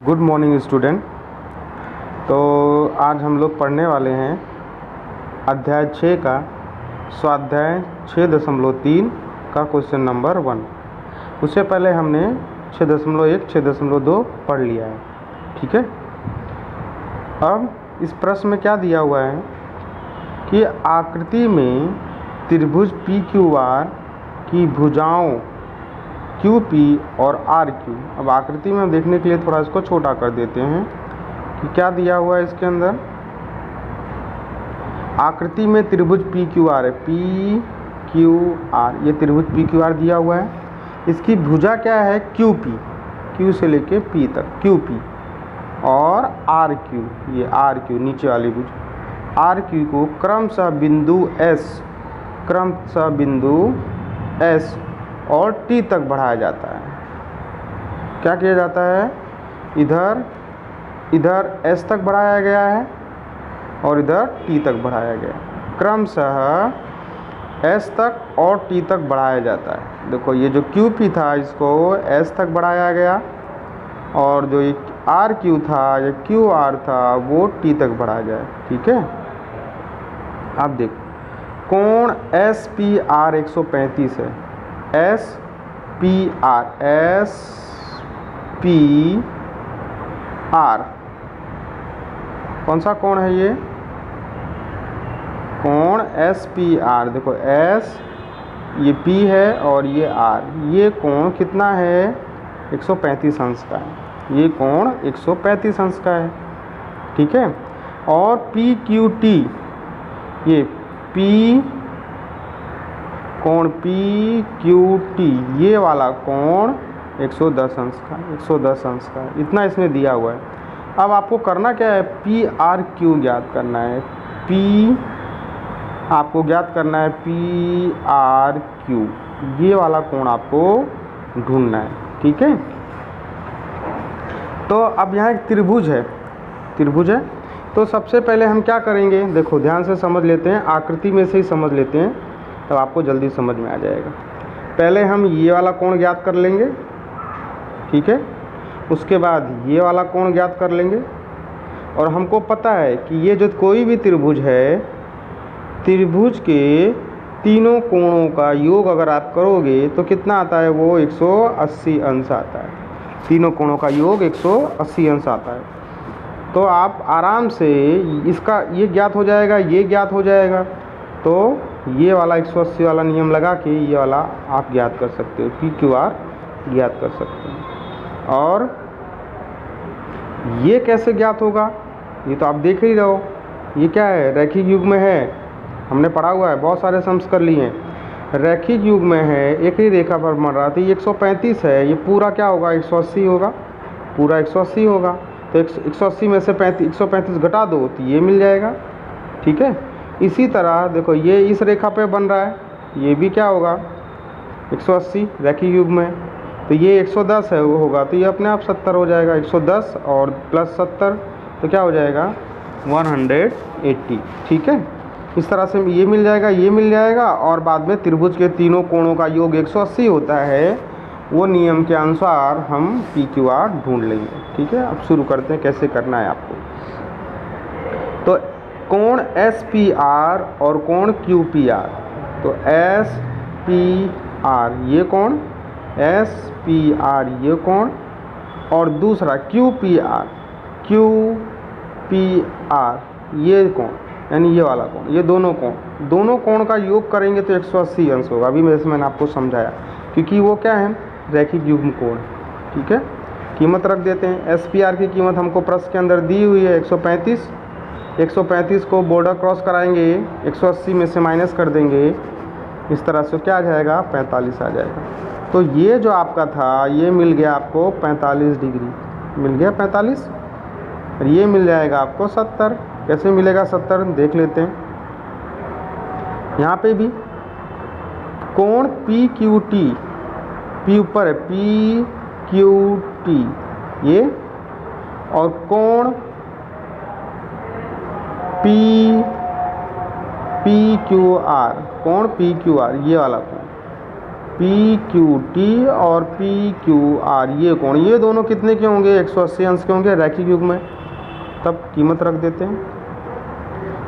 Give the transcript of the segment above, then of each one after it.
Good morning student. तो आज हम लोग पढ़ने वाले हैं अध्याय 6 का स्वाध्याय 6.3 का क्वेश्चन नंबर 1। उससे पहले हमने 6.1 6.2 पढ़ लिया है, ठीक है। अब इस प्रश्न में क्या दिया हुआ है कि आकृति में त्रिभुज पी क्यू आर की भुजाओं क्यू पी और आर क्यू। अब आकृति में देखने के लिए थोड़ा इसको छोटा कर देते हैं कि क्या दिया हुआ है इसके अंदर। आकृति में त्रिभुज पी क्यू आर है, पी क्यू आर, ये त्रिभुज पी क्यू आर दिया हुआ है। इसकी भुजा क्या है, क्यू पी, क्यू से लेके पी तक क्यू पी, और आर क्यू, ये आर क्यू नीचे वाली भुजा। आर क्यू को क्रमशः बिंदु एस और टी तक बढ़ाया जाता है। क्या किया जाता है, इधर एस तक बढ़ाया गया है और इधर टी तक बढ़ाया गया है। क्रमशः एस तक और टी तक बढ़ाया जाता है। देखो ये जो क्यू पी था इसको एस तक बढ़ाया गया, और जो ये आर क्यू था या क्यू आर था वो टी तक बढ़ाया गया, ठीक है। अब देखो कोण एस पी आर 135 है। एस पी आर कौन सा कोण है, ये कोण एस पी आर। देखो एस ये पी है और ये आर, ये कोण कितना है, 135 अंश का है। ये कोण 135 अंश का है, ठीक है। और पी क्यू टी, ये पी कोण पी क्यू टी, ये वाला कोण 110 अंश का, 110 अंश का, इतना इसमें दिया हुआ है। अब आपको करना क्या है, पी आर क्यू ज्ञात करना है। आपको ज्ञात करना है पी आर क्यू, ये वाला कोण आपको ढूंढना है, ठीक है। तो अब यहाँ एक त्रिभुज है। तो सबसे पहले हम क्या करेंगे, देखो ध्यान से समझ लेते हैं, आकृति में से ही समझ लेते हैं, तब आपको जल्दी समझ में आ जाएगा। पहले हम ये वाला कोण ज्ञात कर लेंगे, ठीक है। उसके बाद ये वाला कोण ज्ञात कर लेंगे, और हमको पता है कि ये जो कोई भी त्रिभुज है, त्रिभुज के तीनों कोणों का योग अगर आप करोगे तो कितना आता है, वो 180 अंश आता है। तीनों कोणों का योग 180 अंश आता है। तो आप आराम से इसका ये ज्ञात हो जाएगा, ये ज्ञात हो जाएगा। तो ये वाला 180 वाला नियम लगा के ये वाला आप ज्ञात कर सकते हो, पी क्यू आर ज्ञात कर सकते हैं। और ये कैसे ज्ञात होगा, ये तो आप देख ही रहो, ये क्या है, रैखिक युग में है, हमने पढ़ा हुआ है, बहुत सारे सम्स कर लिए हैं। रैखिक युग में है, एक ही रेखा पर बन रहा था, ये 135 है, ये पूरा क्या होगा, 180 होगा, पूरा 180 होगा। तो 180 में से 135 घटा दो तो ये मिल जाएगा, ठीक है। इसी तरह देखो ये इस रेखा पे बन रहा है, ये भी क्या होगा, 180 रैखिक युग में, तो ये 110 है वो होगा, तो ये अपने आप 70 हो जाएगा। 110 और प्लस 70 तो क्या हो जाएगा, 180, ठीक है। इस तरह से ये मिल जाएगा, और बाद में त्रिभुज के तीनों कोणों का योग 180 होता है, वो नियम के अनुसार हम पी क्यू आर ढूंढ लेंगे, ठीक है। अब शुरू करते हैं कैसे करना है आपको। तो कोण एस पी आर और कोण क्यू पी आर, तो एस पी आर ये कोण, एस पी आर ये कोण, और दूसरा क्यू पी आर ये कोण, यानी ये वाला कोण, ये दोनों कोण का योग करेंगे तो 180 अंश होगा। अभी मैंने आपको समझाया, क्योंकि वो क्या है, रैखिक युग्म कोण, ठीक है। कीमत रख देते हैं, एस पी आर की कीमत हमको प्रश्न के अंदर दी हुई है 135। 135 को बॉर्डर क्रॉस कराएंगे, 180 में से माइनस कर देंगे, इस तरह से क्या आ जाएगा, 45 आ जाएगा। तो ये जो आपका था ये मिल गया आपको 45 डिग्री, मिल गया 45, और ये मिल जाएगा आपको 70। कैसे मिलेगा 70, देख लेते हैं। यहाँ पे भी कोण पी क्यू टी, पी ऊपर है, पी क्यू टी ये, और कोण पी क्यू आर, कोण पी क्यू आर ये वाला कोण, पी क्यू टी और पी क्यू आर, ये कोण, ये दोनों कितने के होंगे? 180 अंश के होंगे रैखिक युग्म में। तब कीमत रख देते हैं।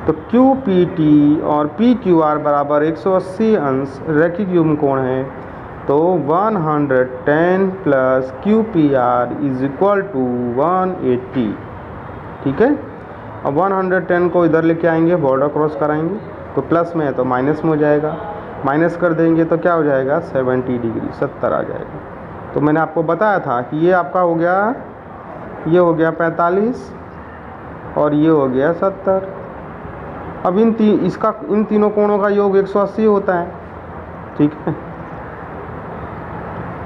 तो क्यू पी टी और पी क्यू आर बराबर 180 अंश रैखिक युग्म कोण है। तो 110 plus Q P R is equal to 180। ठीक है। अब 110 को इधर लेके आएंगे, बॉर्डर क्रॉस कराएंगे, तो प्लस में है तो माइनस में हो जाएगा, माइनस कर देंगे तो क्या हो जाएगा? 70 डिग्री, 70 आ जाएगा। तो मैंने आपको बताया था कि ये आपका हो गया, ये हो गया 45 और ये हो गया 70। अब इन तीनों कोणों का योग 180 होता है। ठीक है।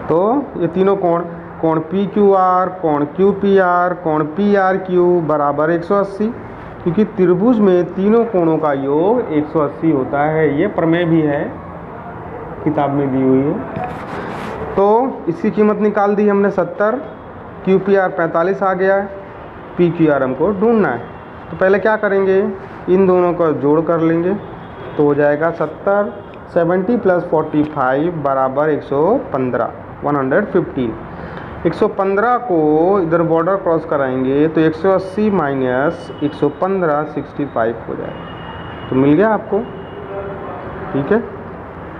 तो ये तीनों कोण पी क्यू आर, कोण क्यू पी आर, कोण पी आर क्यू बराबर 180, क्योंकि त्रिभुज में तीनों कोणों का योग 180 होता है। ये प्रमेय भी है, किताब में दी हुई है। तो इसकी कीमत निकाल दी हमने 70, क्यू पी आर 45 आ गया है, पी क्यू आर हमको ढूंढना है। तो पहले क्या करेंगे? इन दोनों का जोड़ कर लेंगे, तो हो जाएगा 70 प्लस 45 बराबर 115, 115। 115 को इधर बॉर्डर क्रॉस कराएंगे तो 180 माइनस 115 65 हो जाएगा। तो मिल गया आपको। ठीक है,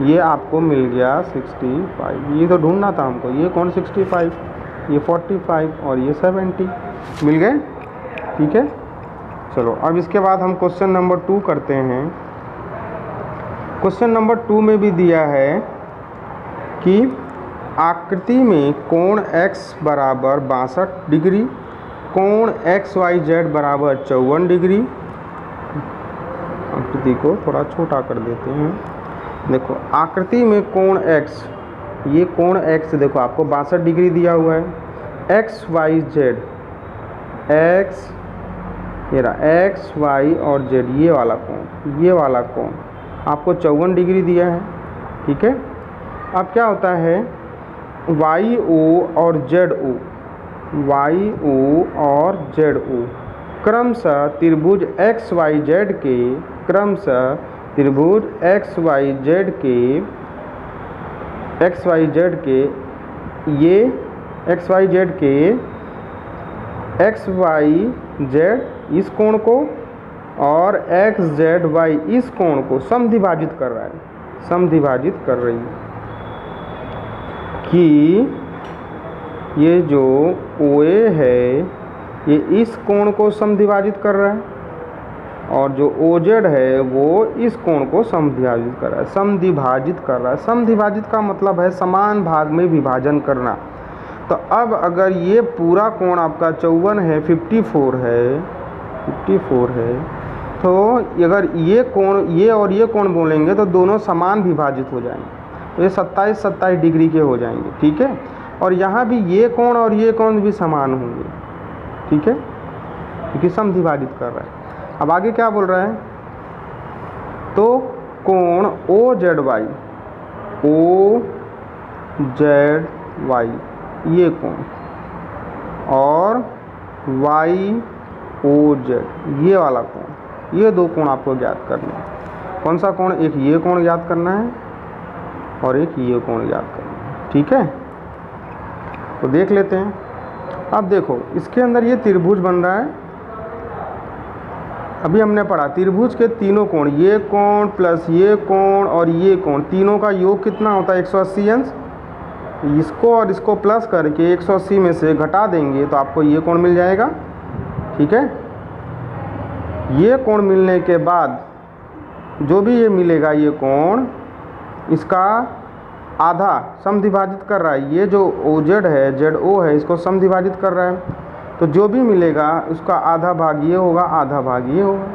ये आपको मिल गया 65। ये तो ढूंढना था हमको, ये कौन 65, ये 45 और ये 70 मिल गए। ठीक है। चलो अब इसके बाद हम क्वेश्चन नंबर 2 करते हैं। क्वेश्चन नंबर 2 में भी दिया है कि आकृति में कोण x बराबर 62 डिग्री, कोण XYZ बराबर 54 डिग्री। आकृति को थोड़ा छोटा कर देते हैं। देखो आकृति में कोण x, ये कोण x देखो आपको 62 डिग्री दिया हुआ है। XYZ, x ये रहा x y और z, ये वाला कोण, ये वाला कोण आपको 54 डिग्री दिया है। ठीक है। अब क्या होता है, वाई ओ और जेड ओ, वाई ओ और जेड ओ क्रमशः त्रिभुज एक्स वाई जेड के, क्रमशः त्रिभुज एक्स वाई जेड के, एक्स वाई जेड के, ये एक्स वाई जेड के, एक्स वाई जेड इस कोण को और एक्स जेड वाई इस कोण को समद्विभाजित कर रहा है, समद्विभाजित कर रही है कि ये जो OA है ये इस कोण को समद्विभाजित कर रहा है और जो OZ है वो इस कोण को समद्विभाजित कर रहा है, समद्विभाजित कर रहा है। समद्विभाजित का मतलब है समान भाग में विभाजन करना। तो अब अगर ये पूरा कोण आपका 54 है, 54 है, तो अगर ये कोण, ये और ये कोण बोलेंगे तो दोनों समान विभाजित हो जाएंगे, तो ये 27 डिग्री के हो जाएंगे। ठीक है। और यहाँ भी ये कोण और ये कोण भी समान होंगे। ठीक है, क्योंकि समद्विभाजित कर रहा है। अब आगे क्या बोल रहा है, तो कोण OZY, OZY ये कोण और YOZ ये वाला कोण, ये दो कोण आपको ज्ञात करना है। कौन सा कोण? एक ये कोण ज्ञात करना है और एक ये कोण ज्ञात करना है। ठीक है, तो देख लेते हैं। अब देखो इसके अंदर ये त्रिभुज बन रहा है। अभी हमने पढ़ा त्रिभुज के तीनों कोण, ये कोण प्लस ये कोण और ये कोण, तीनों का योग कितना होता है? 180 अंश। इसको और इसको प्लस करके 180 में से घटा देंगे तो आपको ये कोण मिल जाएगा। ठीक है। ये कोण मिलने के बाद जो भी ये मिलेगा, ये कोण इसका आधा समद्विभाजित कर रहा है। ये जो OZ है, ZO है, इसको समद्विभाजित कर रहा है। तो जो भी मिलेगा उसका आधा भाग ये होगा, आधा भाग ये होगा,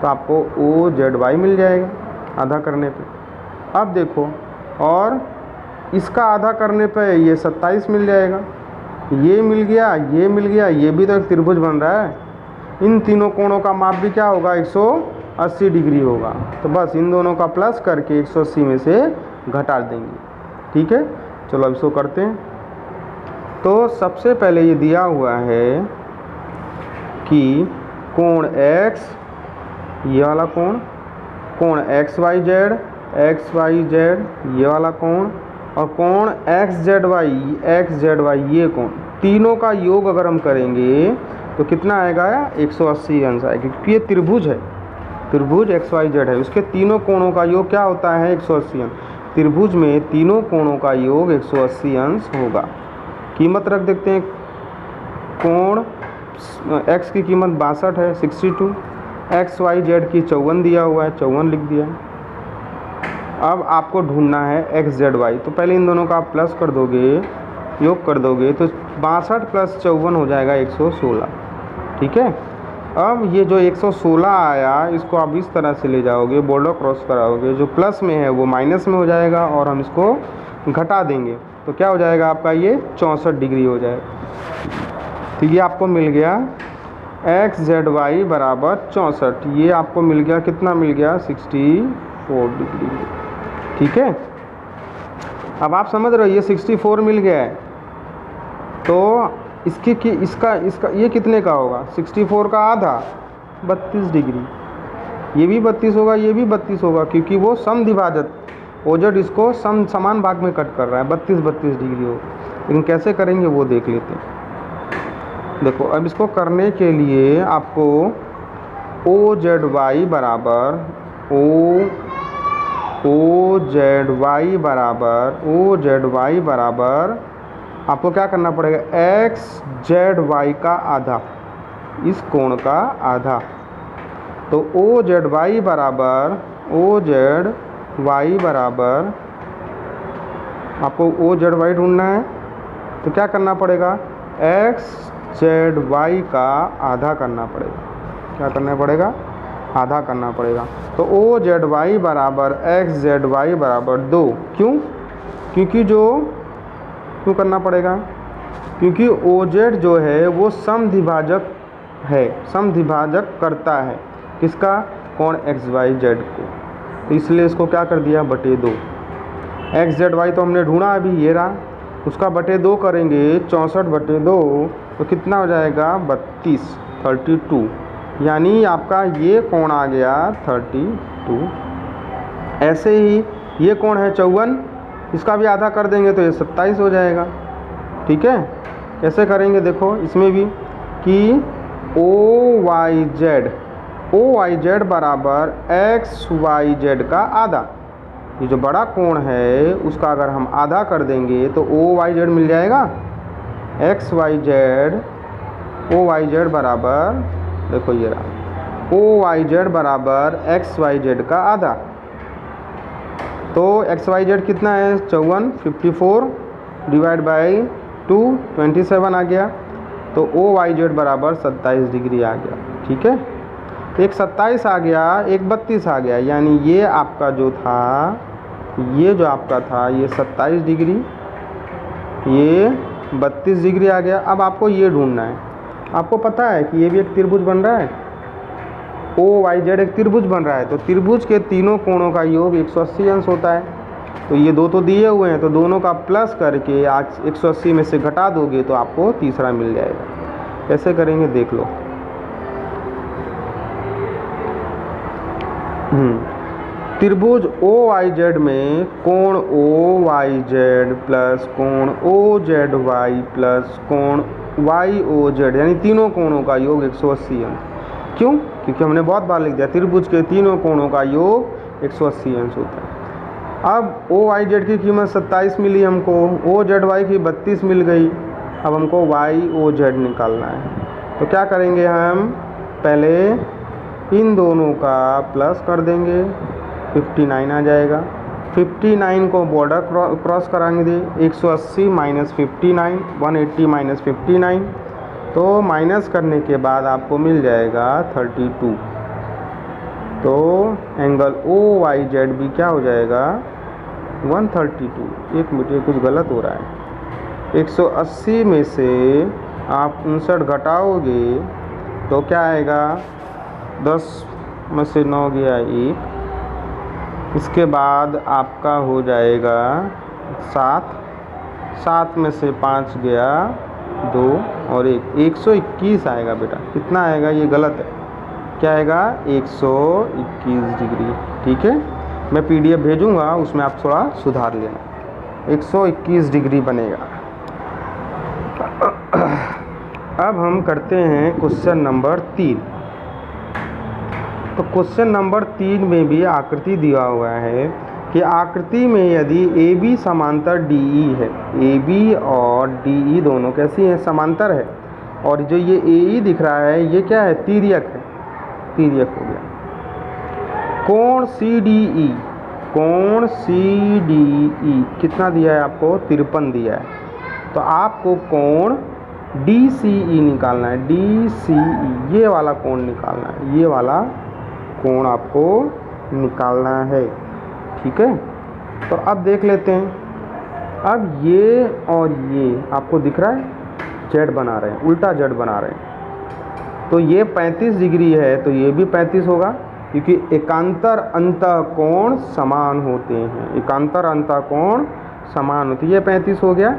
तो आपको OZY मिल जाएगा आधा करने पे। अब देखो, और इसका आधा करने पे ये 27 मिल जाएगा। ये मिल गया, ये मिल गया, ये भी तो एक त्रिभुज बन रहा है। इन तीनों कोणों का माप भी क्या होगा? 180 डिग्री होगा। तो बस इन दोनों का प्लस करके 180 में से घटा देंगे। ठीक है, चलो अब इसको करते हैं। तो सबसे पहले ये दिया हुआ है कि कोण x, ये वाला कोण, कोण XYZ, XYZ ये वाला कोण और कोण एक्स जेड वाई ये कोण, तीनों का योग अगर हम करेंगे तो कितना आएगा, 180 अंश आएगा, क्योंकि ये त्रिभुज है, त्रिभुज एक्स वाई जेड है, उसके तीनों कोणों का योग क्या होता है, 180 अंश। त्रिभुज में तीनों कोणों का योग 180 अंश होगा। कीमत रख देते हैं, कोण x की कीमत 62 है 62, एक्स वाई जेड की 54 दिया हुआ है, 54 लिख दिया। अब आपको ढूंढना है एक्स जेड वाई, तो पहले इन दोनों का आप प्लस कर दोगे, योग कर दोगे तो 62 + 54 हो जाएगा 116, ठीक है। अब ये जो 116 आया इसको आप इस तरह से ले जाओगे, बॉर्डर क्रॉस कराओगे, जो प्लस में है वो माइनस में हो जाएगा और हम इसको घटा देंगे तो क्या हो जाएगा आपका, ये 64 डिग्री हो जाएगा। तो ये आपको मिल गया एक्स जेड वाई बराबर 64, ये आपको मिल गया, कितना मिल गया, 64 डिग्री, ठीक है। अब आप समझ रहे हो ये 64 मिल गया है, तो इसका ये कितने का होगा, 64 का आधा 32 डिग्री, ये भी 32 होगा, ये भी 32 होगा, क्योंकि वो समद्विभाजक ओजेड इसको समान भाग में कट कर रहा है, 32 डिग्री हो। लेकिन कैसे करेंगे वो देख लेते हैं। देखो अब इसको करने के लिए आपको ओ जेड वाई बराबर ओ जेड वाई बराबर आपको क्या करना पड़ेगा, एक्स जेड वाई का आधा, इस कोण का आधा। तो ओ जेड वाई बराबर आपको ओ जेड वाई ढूंढना है, तो क्या करना पड़ेगा, एक्स जेड वाई का आधा करना पड़ेगा। क्या करना पड़ेगा, आधा करना पड़ेगा। तो ओ जेड वाई बराबर एक्स जेड वाई बराबर 2, क्यों करना पड़ेगा, क्योंकि ओ जेड जो है वो समद्विभाजक है, समद्विभाजक करता है किसका, कोण एक्स वाई जेड को, तो इसलिए इसको क्या कर दिया, बटे 2। एक्स जेड वाई तो हमने ढूंढा अभी, ये रहा, उसका बटे 2 करेंगे, 64 बटे 2 तो कितना हो जाएगा, 32, यानी आपका ये कोण आ गया 32। ऐसे ही ये कोण है 54, इसका भी आधा कर देंगे तो ये 27 हो जाएगा, ठीक है। कैसे करेंगे देखो इसमें भी, कि ओ वाई जेड बराबर एक्स वाई जेड का आधा, ये जो बड़ा कोण है उसका अगर हम आधा कर देंगे तो ओ वाई जेड मिल जाएगा, ओ वाई जेड बराबर, देखो ये रहा, ओ वाई जेड बराबर एक्स वाई जेड का आधा। तो एक्स वाई जेड कितना है, 54, 54 डिवाइड बाई 2 27 आ गया, तो ओ वाई जेड बराबर 27 डिग्री आ गया, ठीक है। एक 27 आ गया, एक 32 आ गया, यानी ये आपका जो था, ये जो आपका था ये 27 डिग्री, ये 32 डिग्री आ गया। अब आपको ये ढूंढना है, आपको पता है कि ये भी एक त्रिभुज बन रहा है, ओ वाई जेड एक त्रिभुज बन रहा है, तो त्रिभुज के तीनों कोणों का योग 180 अंश होता है। तो ये दो तो दिए हुए हैं, तो दोनों का प्लस करके आज 180 में से घटा दोगे तो आपको तीसरा मिल जाएगा। कैसे करेंगे देख लो। त्रिभुज ओ वाई जेड में कोण ओ वाई जेड प्लस कोण ओ जेड वाई प्लस कोण वाई ओ जेड, यानी तीनों कोणों का योग 180 अंश। क्यों? क्योंकि हमने बहुत बार लिख दिया, त्रिभुज के तीनों कोणों का योग 180 अंश होता है। अब ओ वाई जेड की कीमत 27 मिली हमको, ओ जेड वाई की 32 मिल गई। अब हमको वाई ओ जेड निकालना है, तो क्या करेंगे हम, पहले इन दोनों का प्लस कर देंगे, 59 आ जाएगा। 59 को बॉर्डर क्रॉस कराएंगे, 180 माइनस 59, 180 माइनस 59, तो माइनस करने के बाद आपको मिल जाएगा 32। तो एंगल ओ वाई जेड भी क्या हो जाएगा, 132। एक मिनट, ये कुछ गलत हो रहा है। 180 में से आप 59 घटाओगे तो क्या आएगा, 10 में से 9 गया 1, इसके बाद आपका हो जाएगा 7, 7 में से 5 गया 2 और 1, 121 आएगा बेटा। कितना आएगा, ये गलत है, क्या आएगा, 121 डिग्री। ठीक है, मैं PDF भेजूँगा, उसमें आप थोड़ा सुधार लेना। 121 डिग्री बनेगा। अब हम करते हैं क्वेश्चन नंबर 3। तो क्वेश्चन नंबर 3 में भी आकृति दिया हुआ है कि आकृति में यदि ए बी समांतर डी ई है, ए बी और डी ई दोनों कैसी हैं, समांतर है, और जो ये ए ई दिख रहा है ये क्या है, तिर्यक है, तिर्यक हो गया। कोण सी डी ई, कोण सी डी ई कितना दिया है आपको, 53 दिया है। तो आपको कोण डी सी ई निकालना है, डी सी ई, ये वाला कोण निकालना है, ये वाला कोण आपको निकालना है, ठीक है। तो अब देख लेते हैं, अब ये और ये आपको दिख रहा है जेड बना रहे हैं, उल्टा जेड बना रहे हैं। तो ये 35 डिग्री है तो ये भी 35 होगा, क्योंकि एकांतर अंतःकोण समान होते हैं, एकांतर अंतःकोण समान होते हैं। ये 35 हो गया।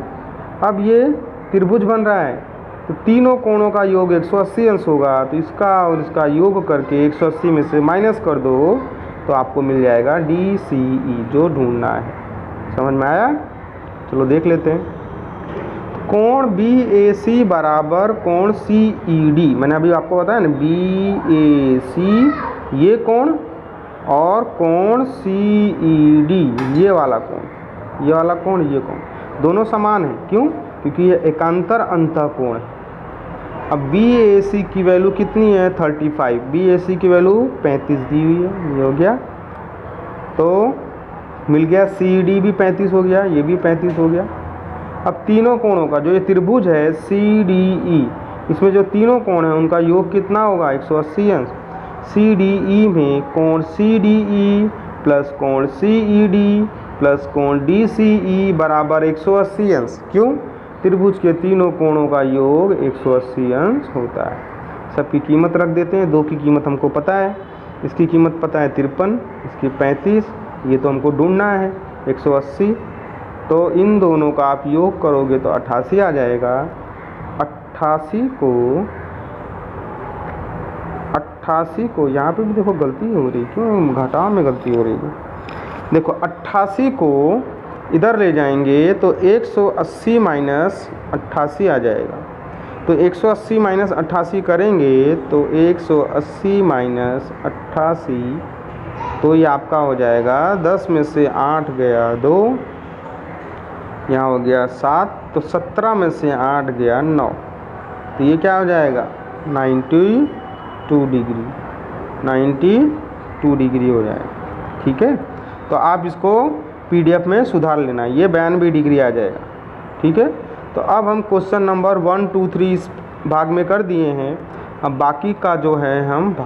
अब ये त्रिभुज बन रहा है तो तीनों कोणों का योग 180 अंश होगा, तो इसका और इसका योग करके 180 में से माइनस कर दो तो आपको मिल जाएगा डी सी ई, जो ढूंढना है। समझ में आया? चलो देख लेते हैं। कोण बी ए सी बराबर कोण सी ई डी, मैंने अभी आपको बताया ना, बी ए सी ये कोण और कोण सी ई डी ये वाला कोण, ये वाला कोण, ये कोण दोनों समान हैं। क्यों? क्योंकि ये एकांतर अंतःकोण है। अब बी ए सी की वैल्यू कितनी है, 35, बी ए सी की वैल्यू 35 दी हुई है, ये हो गया। तो मिल गया सी डी भी 35 हो गया, ये भी 35 हो गया। अब तीनों कोणों का जो ये त्रिभुज है सी डी ई, इसमें जो तीनों कोण हैं उनका योग कितना होगा, 180 अंश। सी डी ई में कोण सी डी ई प्लस कोण सी ई डी प्लस कोण डी सी ई बराबर 180 अंश। क्यों? त्रिभुज के तीनों कोणों का योग 180 अंश होता है। सबकी कीमत रख देते हैं। 2 की कीमत हमको पता है, इसकी कीमत पता है 53, इसकी 35, ये तो हमको ढूंढना है 180। तो इन दोनों का आप योग करोगे तो 88 आ जाएगा। 88 को यहाँ पे भी देखो गलती हो रही, क्यों घटाव में गलती हो रही है। देखो 88 को इधर ले जाएंगे तो 180 माइनस 88 आ जाएगा। तो 180 माइनस 88 करेंगे तो 180 माइनस 88, तो ये आपका हो जाएगा 10 में से 8 गया 2, यहाँ हो गया 7, तो 17 में से 8 गया 9, तो ये क्या हो जाएगा 92 डिग्री, 92 डिग्री हो जाएगा। ठीक है, तो आप इसको PDF में सुधार लेना, ये 92 डिग्री आ जाएगा। ठीक है, तो अब हम क्वेश्चन नंबर 1, 2, 3 इस भाग में कर दिए हैं। अब बाकी का जो है हम